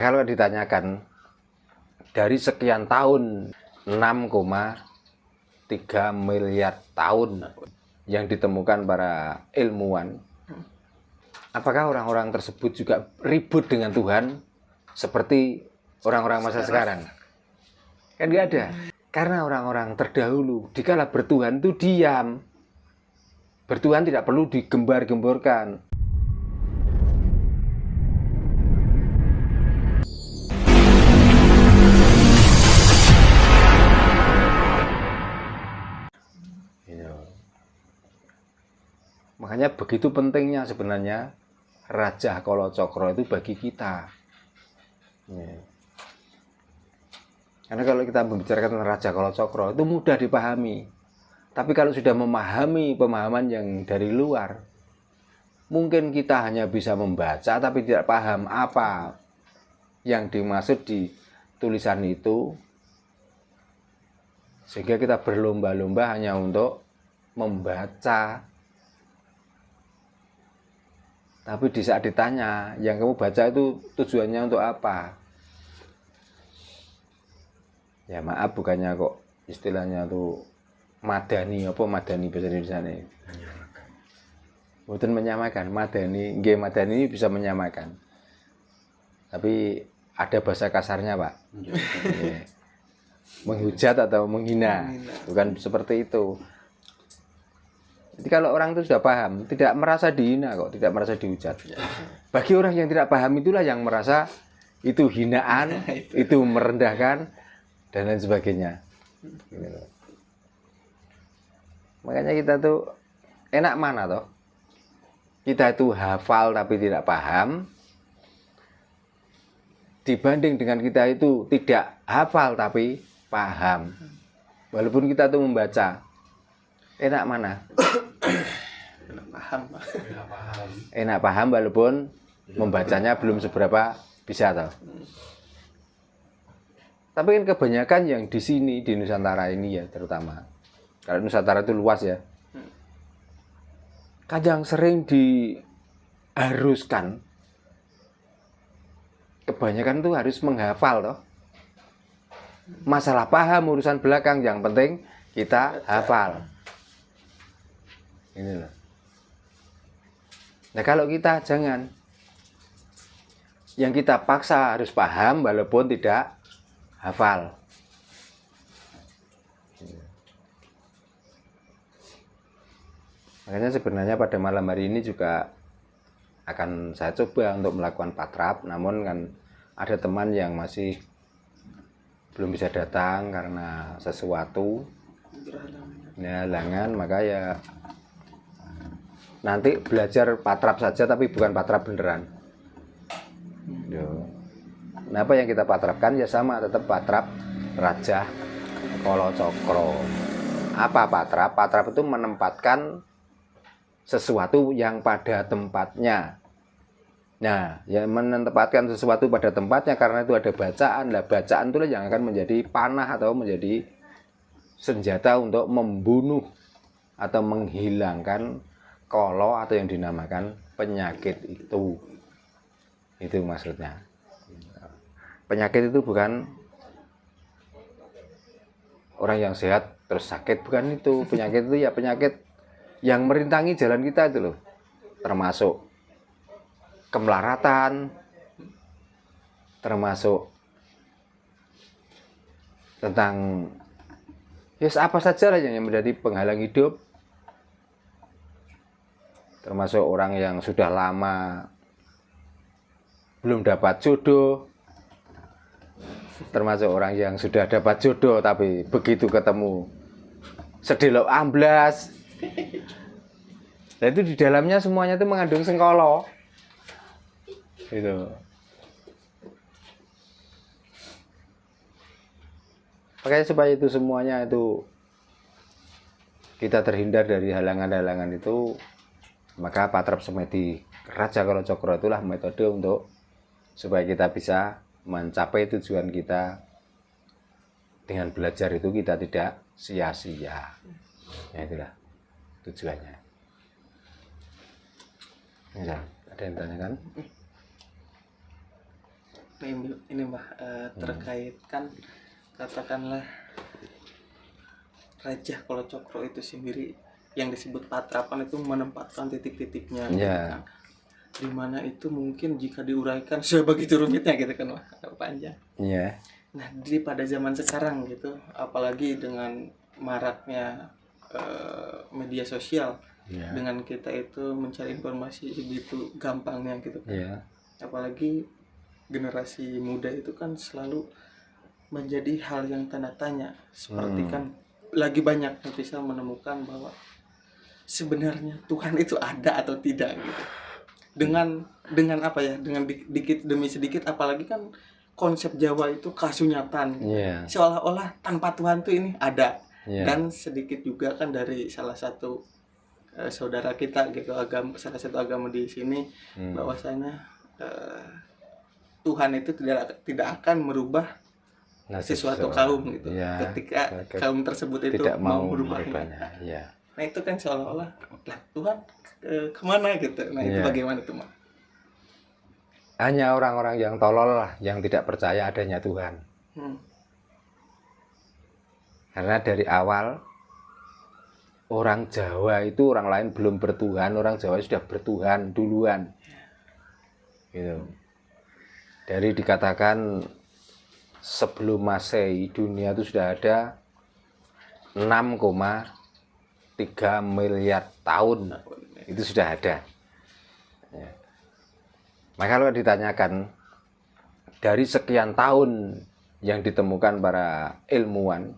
Kalau ditanyakan dari sekian tahun 6,3 miliar tahun yang ditemukan para ilmuwan, apakah orang-orang tersebut juga ribut dengan Tuhan seperti orang-orang masa sekarang? Kan nggak ada. Karena orang-orang terdahulu dikala bertuhan itu diam. Bertuhan tidak perlu digembar-gemborkan. Makanya begitu pentingnya sebenarnya Raja Kalacakra itu bagi kita. Karena kalau kita membicarakan tentang Raja Kalacakra itu mudah dipahami. Tapi kalau sudah memahami pemahaman yang dari luar, mungkin kita hanya bisa membaca tapi tidak paham apa yang dimaksud di tulisan itu. Sehingga kita berlomba-lomba hanya untuk membaca. Tapi di saat ditanya, yang kamu baca itu tujuannya untuk apa? Ya maaf, bukannya kok istilahnya tuh madani, apa madani bahasa Indonesia ini? Bukan menyamakan, madani, madani ini bisa menyamakan. Tapi ada bahasa kasarnya, Pak. Ya. Menghujat atau menghina, bukan seperti itu. Jadi kalau orang itu sudah paham, tidak merasa dihina kok, tidak merasa dihujat. Bagi orang yang tidak paham itulah yang merasa itu hinaan, itu merendahkan, dan lain sebagainya. Makanya kita tuh enak mana toh? Kita itu hafal tapi tidak paham, dibanding dengan kita itu tidak hafal tapi paham. Walaupun kita tuh membaca, enak mana? Enak paham walaupun membacanya belum seberapa bisa toh. Tapi kan kebanyakan yang di sini di Nusantara ini ya terutama. Kalau Nusantara itu luas ya. Kadang sering diharuskan kebanyakan tuh harus menghafal toh. Masalah paham urusan belakang, yang penting kita hafal. Ini loh. Nah kalau kita jangan, yang kita paksa harus paham walaupun tidak hafal. Makanya sebenarnya pada malam hari ini juga akan saya coba untuk melakukan patrap, namun kan ada teman yang masih belum bisa datang karena sesuatu halangan, maka ya nanti belajar patrap saja tapi bukan patrap beneran. Nah apa yang kita patrapkan ya sama, tetap patrap Raja Kalacakra. Apa patrap? Patrap itu menempatkan sesuatu yang pada tempatnya. Nah, yang menempatkan sesuatu pada tempatnya karena itu ada bacaan. Nah, bacaan itulah yang akan menjadi panah atau menjadi senjata untuk membunuh atau menghilangkan kolo atau yang dinamakan penyakit itu. Itu maksudnya. Penyakit itu bukan orang yang sehat terus sakit, bukan itu. Penyakit itu ya penyakit yang merintangi jalan kita itu loh. Termasuk kemelaratan, termasuk tentang apa saja lah yang menjadi penghalang hidup, termasuk orang yang sudah lama belum dapat jodoh, termasuk orang yang sudah dapat jodoh tapi begitu ketemu sedelok amblas. Nah itu di dalamnya semuanya itu mengandung sengkolo. Gitu. Makanya supaya itu semuanya itu kita terhindar dari halangan-halangan itu, maka patrap semedi Raja Kalacakra itulah metode untuk supaya kita bisa mencapai tujuan kita. Dengan belajar itu kita tidak sia-sia. Ya itulah tujuannya. Ya, ada yang tanyakan? ini Mbah, terkait kan katakanlah Raja Kolo Cokro itu sendiri yang disebut patrapan itu menempatkan titik-titiknya gitu kan. Dimana itu mungkin jika diuraikan sudah begitu rumitnya gitu kan Mbah, panjang. Nah pada zaman sekarang gitu, apalagi dengan maraknya media sosial, dengan kita itu mencari informasi begitu gampangnya gitu kan. Apalagi generasi muda itu kan selalu menjadi hal yang tanda tanya, seperti kan lagi banyak yang bisa menemukan bahwa sebenarnya Tuhan itu ada atau tidak gitu. Dengan apa ya, dengan dikit demi sedikit, apalagi kan konsep Jawa itu kasunyatan seolah-olah tanpa Tuhan tuh ini ada. Dan sedikit juga kan dari salah satu saudara kita gitu, salah satu agama di sini, bahwasanya Tuhan itu tidak akan merubah sesuatu kaum gitu. Ketika kaum tersebut itu tidak mau merubahnya. Nah itu kan seolah-olah Tuhan kemana gitu. Nah itu bagaimana tuh Mak? Hanya orang-orang yang tolol lah yang tidak percaya adanya Tuhan. Karena dari awal orang Jawa itu, orang lain belum bertuhan, orang Jawa sudah bertuhan duluan. Gitu. Dari dikatakan sebelum Masehi dunia itu sudah ada 6,3 miliar tahun, itu sudah ada. Maka kalau ditanyakan dari sekian tahun yang ditemukan para ilmuwan,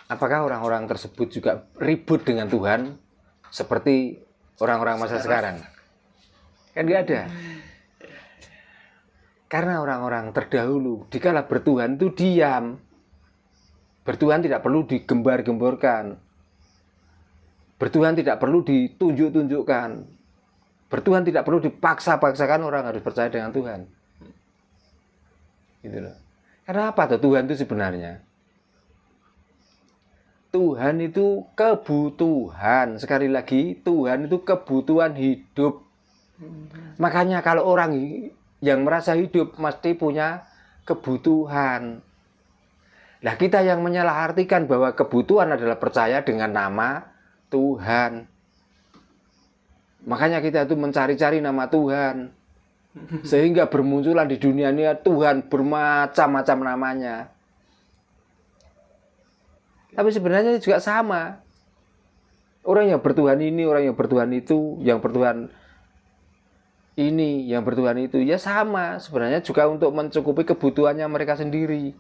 apakah orang-orang tersebut juga ribut dengan Tuhan seperti orang-orang masa sekarang? Kan nggak ada. Karena orang-orang terdahulu dikala bertuhan itu diam. Bertuhan tidak perlu digembar-gemborkan. Bertuhan tidak perlu ditunjuk-tunjukkan. Bertuhan tidak perlu dipaksa-paksakan orang harus percaya dengan Tuhan. Gitu loh. Karena apa tuh Tuhan itu sebenarnya? Tuhan itu kebutuhan. Sekali lagi, Tuhan itu kebutuhan hidup. Makanya kalau orang yang merasa hidup mesti punya kebutuhan. Nah, kita yang menyalahartikan bahwa kebutuhan adalah percaya dengan nama Tuhan. Makanya kita itu mencari-cari nama Tuhan. Sehingga bermunculan di dunia ini Tuhan bermacam-macam namanya. Tapi sebenarnya juga sama. Orang yang bertuhan ini, orang yang bertuhan itu, yang bertuhan ini, yang bertuhan itu, ya sama sebenarnya juga untuk mencukupi kebutuhannya mereka sendiri.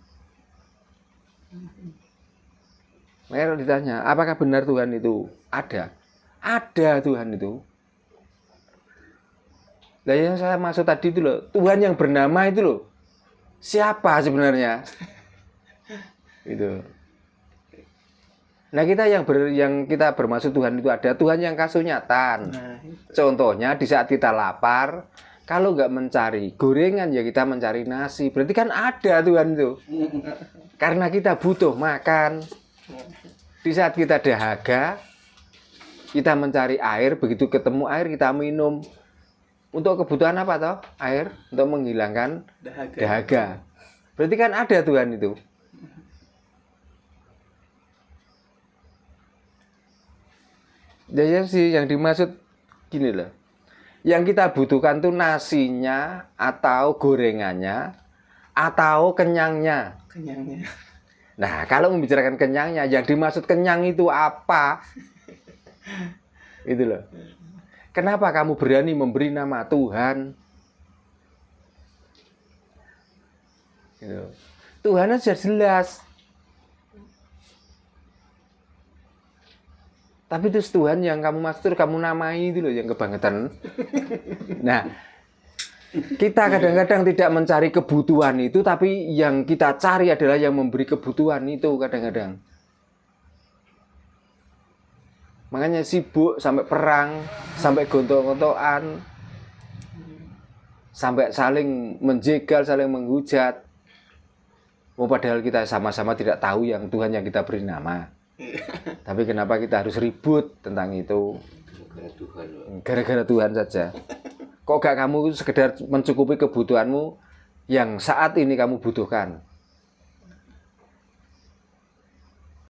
Mereka ditanya, apakah benar Tuhan itu ada? Ada Tuhan itu. Nah yang saya maksud tadi itu loh, Tuhan yang bernama itu loh, siapa sebenarnya? Itu. Nah kita yang kita bermaksud Tuhan itu ada Tuhan yang kasunyatan. Contohnya di saat kita lapar, kalau nggak mencari gorengan ya kita mencari nasi. Berarti kan ada Tuhan itu. Karena kita butuh makan. Di saat kita dahaga, kita mencari air. Begitu ketemu air kita minum. Untuk kebutuhan apa toh? Air untuk menghilangkan dahaga. Berarti kan ada Tuhan itu. Jadi sih yang dimaksud gini loh. Yang kita butuhkan tuh nasinya atau gorengannya atau kenyangnya. Nah, kalau membicarakan kenyangnya, yang dimaksud kenyang itu apa? Itu loh. Kenapa kamu berani memberi nama Tuhan? Gitu. Tuhan aja jelas. Tapi itu Tuhan yang kamu maksud, kamu namai itu loh yang kebangetan. Nah, kita kadang-kadang tidak mencari kebutuhan itu, tapi yang kita cari adalah yang memberi kebutuhan itu kadang-kadang. Makanya sibuk sampai perang, sampai gontok-gontokan, sampai saling menjegal, saling menghujat. Padahal kita sama-sama tidak tahu yang Tuhan yang kita beri nama. Tapi kenapa kita harus ribut tentang itu? Gara-gara Tuhan saja. Kok gak kamu sekedar mencukupi kebutuhanmu yang saat ini kamu butuhkan.